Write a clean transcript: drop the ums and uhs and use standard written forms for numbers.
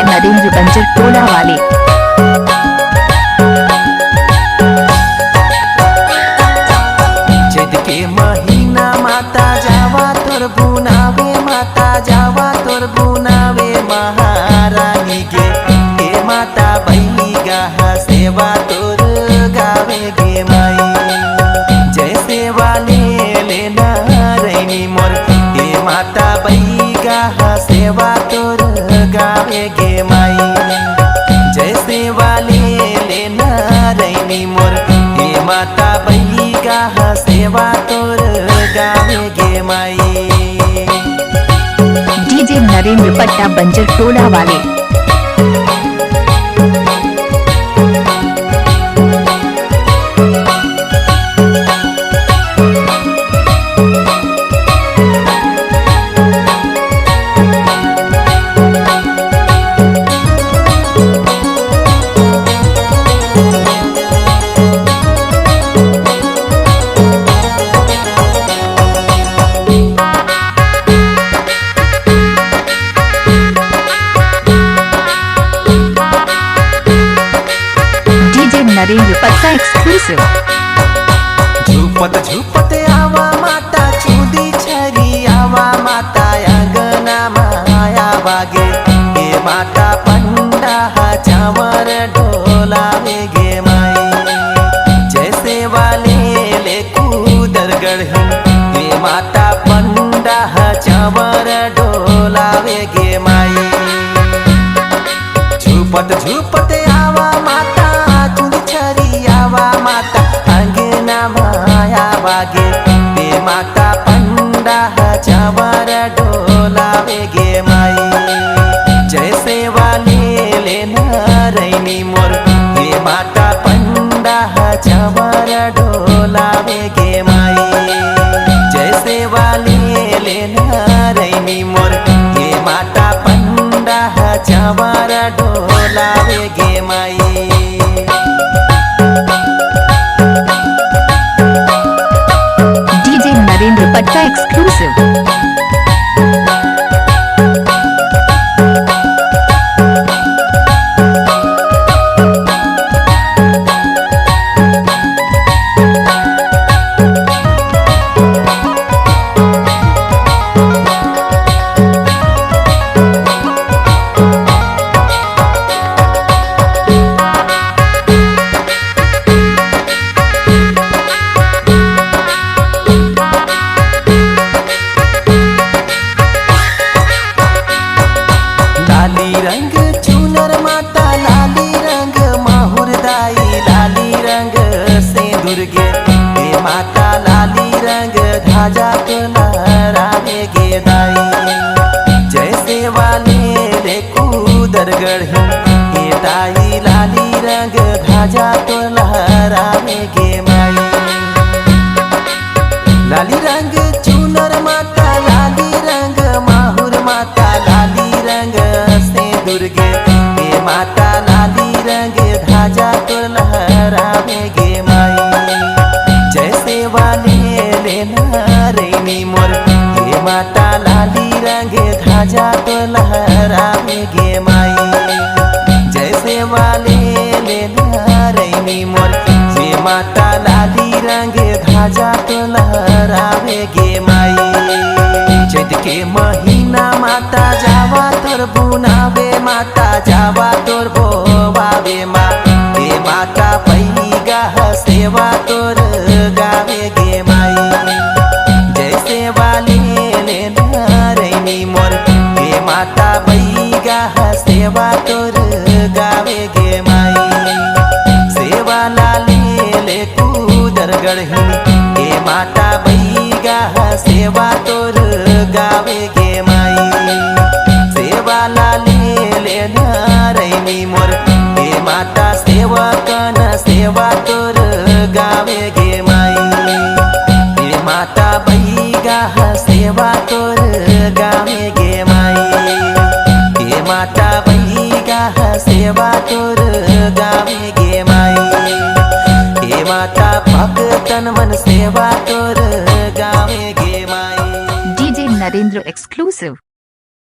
नरेंद्र बंजर टोला वाले। चैत के महीना माता जावा तोर बुनावे, माता जावा तोर बुनावे महारानी गे। हे माता बैगा सेवा तोर गावे गे माई। जय सेवा ले नारायणी मोर, हे माता बैगा सेवा तोर गावे गे माई। जय सेवा ले नारायणी मोर, हे माता बैगा सेवा तोर गावे गे माई। डीजे नरेंद्र पट्टा बंजर टोला वाले। नरेंद्र पट्टा एक्सक्लूसिव। झुपत झुपत आवा माता चूदी छरी आवा माता अंगना माया बागे। हे माता पंडा चावर ढोलावे गे माई। जैसे वाले ले कूदर गढ़ी, हे माता पंडा चावर ढोलावे गे माई। झुपत झुपत आवा माता आवा माता अंगना माया बागे। हे माता पंडा चावर ढोलावे गे माई। जैसे वाले ले नारायणी मोर, हे माता पंडा चावर ढोलावे गे माई। जैसे वाले ले नारायणी मोर, हे माता पंडा चावर ढोलावे गे माई। नरेंद्र पट्टा एक्सक्लूसिव। लाली रंग चुनर माता, लाली रंग माहुर दाई, लाली रंग सिंदूर गे। हे माता लाली रंग ध्वजा तो लहरावे गे दाई। जैसे वाले रे कूदर गढ़ी, हे दाई लाली रंग ध्वजा तो लहरावे गे माई। लाली रंग चुनर माता, लाली रंग माहुर माता, लाली रंग सिंदूर गे। हे माता लाली रंग ध्वजा तो लहरावे गे माई। जैसे वाले ले नारायणी मोर, हे माता लाली रंग ध्वजा तो लहरावे गे माई। जैसे वाले ले नारायणी मोर, हे माता लाली रंग ध्वजा तो लहरावे गे माई। चैत के महीना माता जावा तोर बुनावे, माता जावा तोर बोवावे माँ। हे माता बैगा सेवा तोर गावे गे माई। जैसे वाले ले नारायणी मोर, हे माता बैगा सेवा तोर गावे गे माई। सेवा लाले ले कूदर गढ़ी, हे माता बैगा सेवा तोर गावे गे माई। सेवा लाले ले नारायणी मोर, हे माता सेवकन सेवा तोर गावे गे माई। हे माता बैगा सेवा तोर गावे गे माई। हे माता बैगा सेवा तोर गावे गे माई। माता भक्तन मन सेवा तोर गावे गे माई। DJ Narendra exclusive.